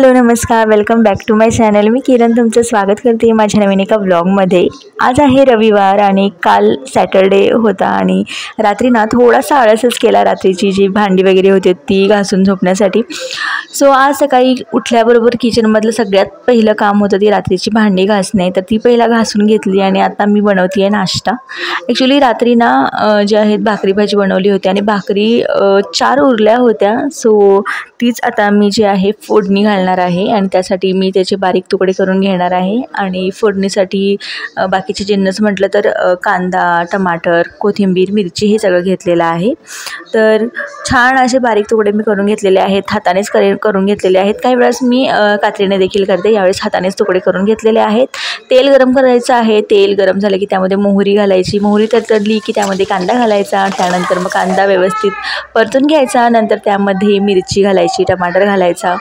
Hello नमस्कार, welcome back to my channel. मी किरण तुमचं स्वागत करते माझ्या नवीन एका व्लॉगमध्ये। आज आहे रविवार आणि काल सॅटरडे होता आणि रात्री ना थोडासा आळसच केला। रात्रीची जी भांडी वगैरे होती ती घासून झोपण्यासाठी। सो आज सकाळी उठल्याबरोबर किचनमधलं सगळ्यात पहिलं काम होतं ती रात्रीची भांडी घासणे। तर ती पहिला घासून घेतली आणि आता मी बनवते आहे नाश्ता। ॲक्च्युली रात्री ना जे आहेत भाकरी भाजी बनवली होती आणि भाकरी 4 उरल्या होत्या। सो तीच आता मी जी आहे फोडणी घालणार आहे आणि त्यासाठी मी त्याचे बारीक तुकडे करून घेणार आहे। आणि फोडणीसाठी बाकीचे जिन्नस म्हटलं तर कांदा, टमाटर, कोथिंबीर, मिरची हे सगळं घेतलेलं आहे। तर छान असे बारीक तुकडे मी करून घेतलेले आहेत, हातानेच करून घेतलेले आहेत। काही वेळेस मी कात्रीने देखील करते, यावेळेस हातानेच तुकडे करून घेतलेले आहेत। तेल गरम करायचं आहे। तेल गरम झालं की त्यामध्ये मोहरी घालायची, मोहरी तडतडली की त्यामध्ये कांदा घालायचा, त्यानंतर मग कांदा व्यवस्थित परतून घ्यायचा, नंतर त्यामध्ये मिरची घालायची, टमाटर घालायचा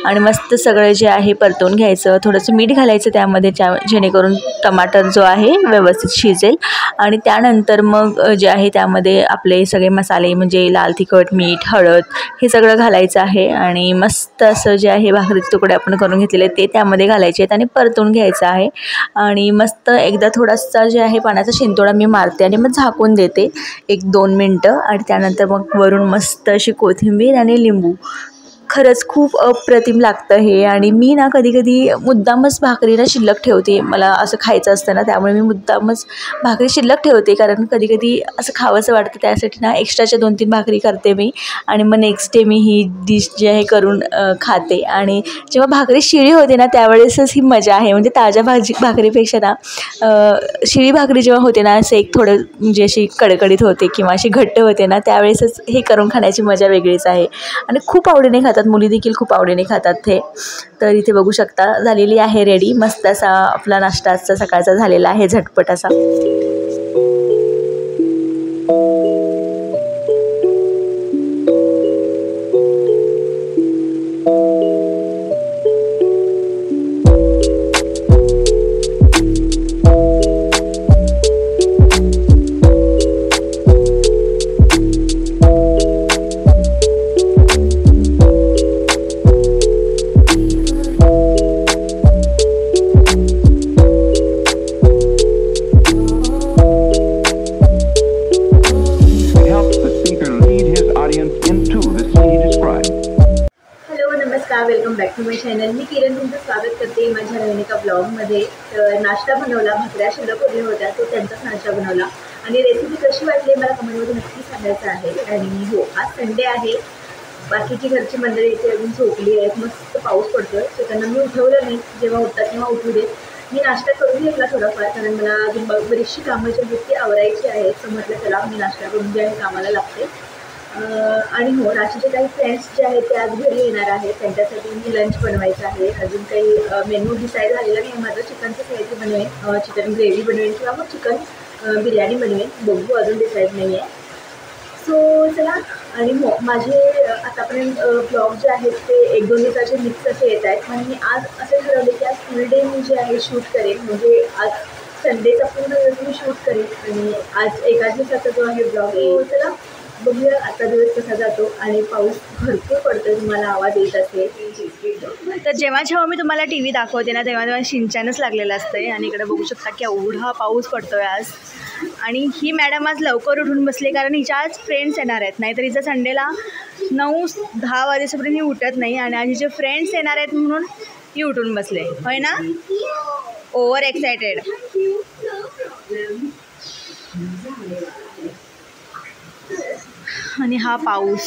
आणि मस्त सगळं जे आहे परतून घ्यायचं। थोडंसं मीठ घालायचं त्यामध्ये जेणेकरून टमाटर जो आहे व्यवस्थित शिजेल। आणि त्यानंतर मग जे आहे त्यामध्ये आपले सगळे मसाले म्हणजे लाल तिखट, मीठ, हळद हे सगळं घालायचं आहे आणि मस्त असं जे आहे भाकरीचे तुकडे आपण करून घेतलेले ते त्यामध्ये घालायचे आहेत आणि परतून घ्यायचं आहे। आणि मस्त एकदा थोडासा जे आहे पाण्याचा शिंतोडा मी मारते आणि मग झाकून देते 1-2 मिनटं आणि त्यानंतर मग वरून मस्त अशी कोथिंबीर आणि लिंबू। खरंच खूप अप्रतिम लागतं हे। आणि मी ना कधी मुद्दामच भाकरी ना शिल्लक ठेवते, मला असं खायचं असतं ना, त्यामुळे मी मुद्दामच भाकरी शिल्लक ठेवते, कारण कधी असं खावंसं वाटतं। त्यासाठी ना एक्स्ट्राच्या 2-3 भाकरी करते मी आणि मग नेक्स्ट डे मी ही डिश जी आहे करून खाते। आणि जेव्हा भाकरी शिळी होते ना त्यावेळेसच ही मजा आहे, म्हणजे ताज्या भाकरीपेक्षा ना शिळी भाकरी जेव्हा होते ना असं एक थोडं म्हणजे अशी कडकडीत होते किंवा अशी घट्ट होते ना, त्यावेळेसच हे करून खाण्याची मजा वेगळीच आहे आणि खूप आवडीने खातात, मुली देखील खूप आवडीने खातात हे। तर इथे बघू शकता झालेली आहे रेडी, मस्त असा आपला नाश्ता आजचा सकाळचा झालेला आहे, झटपट असा। Welcome back to my channel. मी किरण तुमचं स्वागत करते माझ्या नवीन एका ब्लॉगमध्ये। तर नाश्ता बनवला, भाकऱ्या शिल्लक उरल्या होत्या तो त्यांचाच नाश्ता बनवला आणि रेसिपी कशी वाटली मला कमेंटमध्ये नक्की सांगायचं आहे। आणि हो, आज संडे आहे, बाकीची घरची मंडळी इथे अजून झोपली आहेत, मस्त पाऊस पडतोय, सो त्यांना मी उठवलं नाही, जेव्हा उठतात तेव्हा उठू देत। मी नाश्ता करून घेतला थोडाफार, कारण मला अजून बरीचशी कामं जी आहेत ती आवरायची आहेत, तर म्हटलं चला मी नाश्ता करून जे आहे कामाला लागते। आणि हो, राशीचे काही फ्रेंड्स जे आहेत ते आज घरी येणार आहेत, त्यांच्यासाठी मी लंच बनवायचं आहे। अजून काही मेन्यू डिसाईड झालेला नाही माझं, चिकनचं काहीतरी बनवेन, चिकन ग्रेव्ही बनवेन किंवा मग चिकन बिर्याणी बनवेन, बघू, अजून डिसाईड नाही आहे। सो चला, आणि हो, माझे आतापर्यंत ब्लॉग जे आहेत ते 1-2 दिवसाचे मिक्स असे येत आहेत, पण मी आज असं ठरवले की आज फुल डे मी जे आहे शूट करेन, म्हणजे आज संडेचा पूर्ण दिवस मी शूट करेन आणि आज एका दिवसाचा जो आहे ब्लॉग। चला बघूया आता दिवस कसा जातो। आणि पाऊस भरपूर पडतोय, तुम्हाला आवाज येत असेल। तर जेव्हा मी तुम्हाला TV दाखवते ना तेव्हा शिंचानच लागलेलं असतंय आणि इकडे बघू शकता की एवढा पाऊस पडतोय आज। आणि ही मॅडम आज लवकर उठून बसली, कारण हिच्या आज फ्रेंड्स येणार आहेत, नाहीतर हिचं संडेला 9-10 वाजेपर्यंत ही उठत नाही आणि आज हिचे फ्रेंड्स येणार आहेत म्हणून ही उठून बसले, होय ना? Over excited. आणि हा पाऊस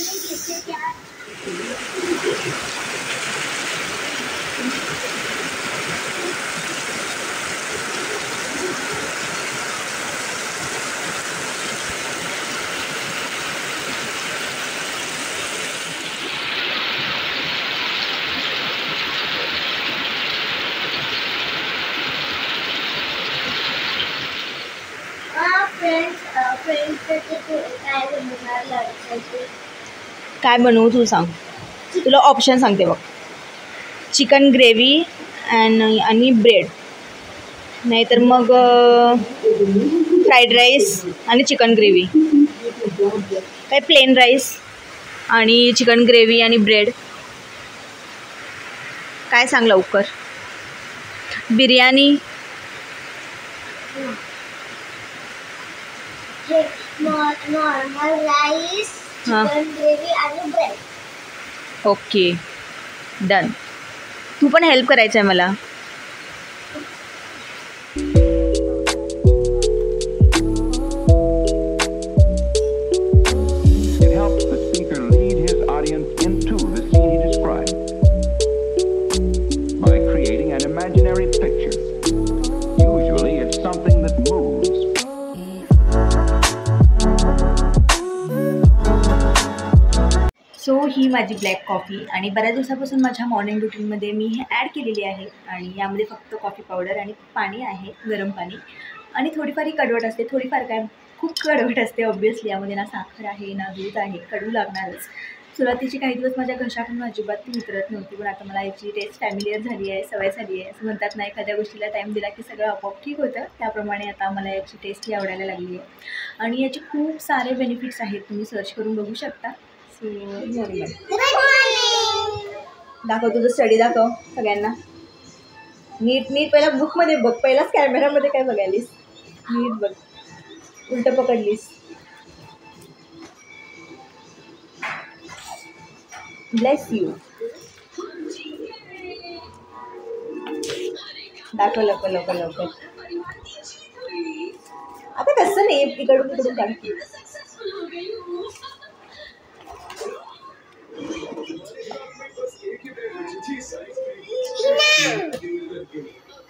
काय बनवू तू सांग, तुला ऑप्शन सांगते बघ, चिकन ग्रेव्ही आणि ब्रेड, नाहीतर मग फ्राईड राईस आणि चिकन ग्रेव्ही, काय प्लेन राईस आणि चिकन ग्रेव्ही आणि ब्रेड, काय सांग लवकर. Biryani, normal rice, chicken gravy आणि ब्रेड. Okay done. तू पण हेल्प करायचं आहे मला. सो ही माझी ब्लॅक कॉफी आणि बऱ्याच दिवसापासून माझ्या मॉर्निंग रुटीनमध्ये मी हे ॲड केलेली आहे. आणि यामध्ये फक्त कॉफी पावडर आणि पाणी आहे, गरम पाणी. आणि थोडीफार ही कडवट असते, थोडीफार काय खूप कडवट असते ऑब्वियसली. यामध्ये ना साखर आहे ना दूध आहे, कडू लागणारच. सुरुवातीचे काही दिवस माझ्या घशातून अजिबात ती उतरत नव्हती, पण आता मला याची टेस्ट फॅमिलियर झाली आहे, सवय झाली आहे. असं म्हणतात ना, एखाद्या गोष्टीला टाईम दिला की सगळं आपोआप ठीक होतं, त्याप्रमाणे आता मला याची टेस्टही आवडायला लागली आहे. आणि याचे खूप सारे बेनिफिट्स आहेत, तुम्ही सर्च करून बघू शकता. दाखव तुझं स्टडी, दाखव सगळ्यांना. नीट नीट पहिला बुकमध्ये बघ, पहिलाच कॅमेरामध्ये काय बघायलीस. नीट बघ, उलट पकडलीस. Bless you. दाखव लवकर लवकर लवकर. आता कसं नाही, इकडून तिकडून काढते.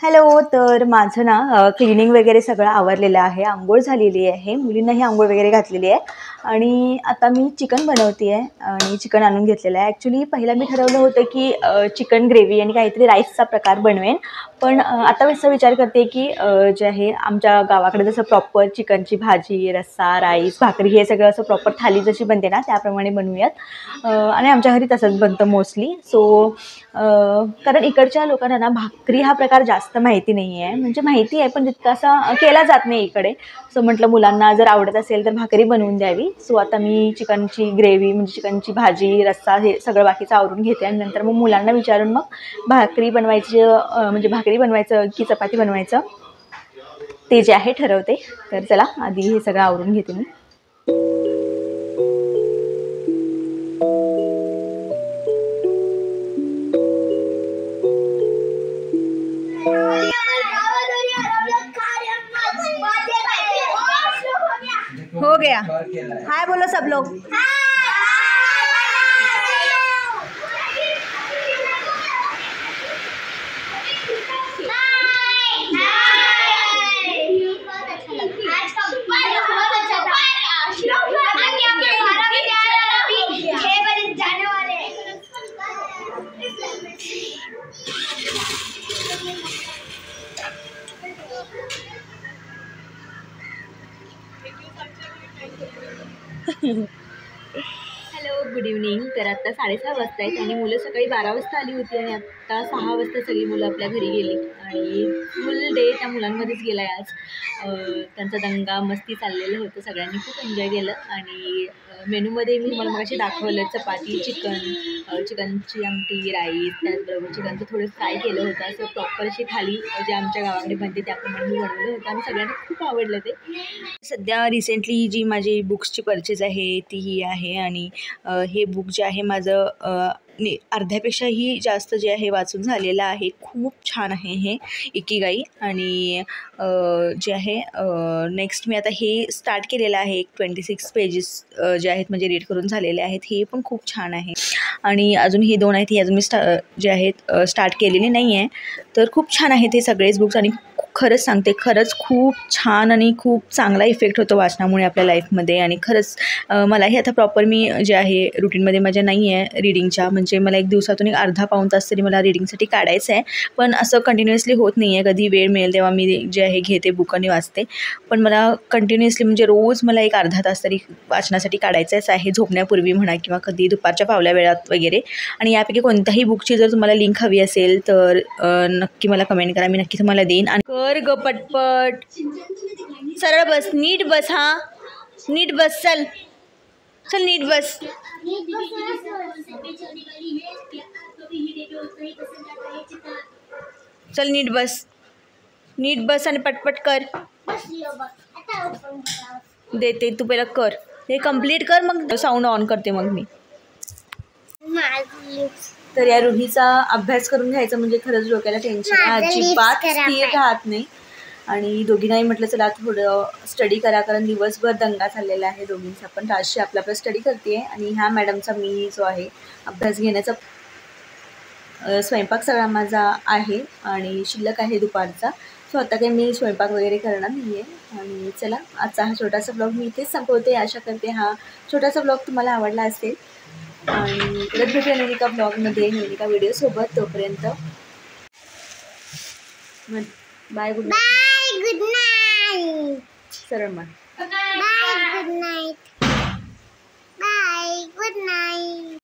हॅलो. तर माझं ना क्लिनिंग वगैरे सगळं आवरलेलं आहे, आंघोळ झालेली आहे, मुलींनाही आंघोळ वगैरे घातलेली आहे. आणि आता मी चिकन बनवते आहे आणि चिकन आणून घेतलेलं आहे. ॲक्च्युली पहिला मी ठरवलं होतं की चिकन ग्रेव्ही आणि काहीतरी राईसचा प्रकार बनवेन, पण आता असं विचार करते की जे आहे आमच्या गावाकडे जसं प्रॉपर चिकनची भाजी, रस्सा, राईस, भाकरी हे सगळं असं प्रॉपर थाली जशी बनते ना त्याप्रमाणे बनवूयात. आणि आमच्या घरी तसंच बनतं मोस्टली. सो कारण इकडच्या लोकांना ना भाकरी हा प्रकार जास्त माहिती नाही आहे, म्हणजे माहिती आहे पण तितका असा केला जात नाही इकडे. सो म्हटलं मुलांना जर आवडत असेल तर भाकरी बनवून द्यावी. सो आता मी चिकनची ग्रेव्ही म्हणजे चिकनची भाजी, रस्सा हे सगळं बाकीचं आवरून घेते आणि नंतर मग मुलांना विचारून मग भाकरी बनवायची, म्हणजे भाकरी बनवायचं की चपाती बनवायचं ते जे आहे ठरवते. तर चला आधी हे सगळं आवरून घेते मी. हो गया. हाय बोलो सब लोग. Hello, good evening. तर आत्ता 6:30 वाजता आहेत आणि मुलं सकाळी 12 वाजता आली होती आणि आत्ता 6 वाजता सगळी मुलं आपल्या घरी गेली. आणि फुल डे त्या मुलांमध्येच गेला आहे आज. त्यांचा दंगा मस्ती चाललेलं होतं, सगळ्यांनी खूप एन्जॉय केलं. आणि मेनूमध्ये मी तुम्हाला मगाशी दाखवलं चपाती, चिकनची आमटी, राईस, त्याचबरोबर चिकनचं थोडं फ्राय केलं होतं. असं प्रॉपर अशी थाली जे आमच्या गावाकडे बनते त्याप्रमाणे मी बनवलं होतं आणि सगळ्यांना खूप आवडलं ते. सध्या रिसेंटली ही जी माझी बुक्सची परचेज आहे ती ही आहे. आणि हे बुक जे आहे माझं अर्ध्यापेक्षाही जास्त जे आहे वाचून झालेलं आहे. खूप छान आहे हे इकिगाई. आणि जे आहे नेक्स्ट मी आता हे स्टार्ट केलेलं आहे. एक 26 पेजेस जे आहेत म्हणजे रीड करून झालेले आहेत. हे पण खूप छान आहे. आणि अजून हे 2 आहेत, हे अजून मी जे आहेत स्टार्ट केलेले नाही आहे. तर खूप छान आहेत हे सगळेच बुक्स आणि खरंच सांगते, खरंच खूप छान आणि खूप चांगला इफेक्ट होतो वाचनामुळे आपल्या लाईफमध्ये. आणि खरंच मलाही आता प्रॉपर मी जे आहे रुटीनमध्ये माझ्या नाही आहे रीडिंगच्या, म्हणजे मला एक दिवसातून एक अर्धा पाऊण तास तरी मला रीडिंगसाठी काढायचं आहे. पण असं कंटिन्युअसली होत नाही आहे. कधी वेळ मिळेल तेव्हा मी जे आहे घेते बुक आणि वाचते. पण मला कंटिन्युअसली म्हणजे रोज मला एक अर्धा तास तरी वाचनासाठी काढायचंच आहे, झोपण्यापूर्वी म्हणा किंवा कधी दुपारच्या फावल्या वेळात वगैरे. आणि यापैकी कोणत्याही बुकची जर तुम्हाला लिंक हवी असेल तर नक्की मला कमेंट करा, मी नक्की तुम्हाला देईन. आणि कर ग पटपट, सरळ बस, नीट बस. हां नीट बस, चल चल नीट बस. चल नीट बस आणि पटपट कर. देते तू पहिला कर, हे कंप्लीट कर मग साऊंड ऑन करते मग मी. तर या रुहीचा अभ्यास करून घ्यायचा म्हणजे खरंच डोक्याला टेन्शन आहे, अजिबात स्थिर राहत नाही. आणि दोघींनाही म्हटलं चला थोडं स्टडी करा, कारण दिवसभर दंगा चाललेला आहे दोघींचा पण. राशी आपला स्टडी करते आणि ह्या मॅडमचा मी जो आहे अभ्यास घेण्याचा स्वयंपाक सगळा माझा आहे आणि शिल्लक आहे दुपारचा. सो आता काही मी स्वयंपाक वगैरे करणार नाही आहे. आणि चला आजचा हा छोटासा ब्लॉग मी इथेच संपवते. आशा करते हा छोटासा ब्लॉग तुम्हाला आवडला असेल आणि परत भेटूया नवीन एका ब्लॉगमध्ये, नवीन एका व्हिडिओसोबत. तोपर्यंत बाय, गुड नाईट. सरळ मग बाय, गुड नाईट.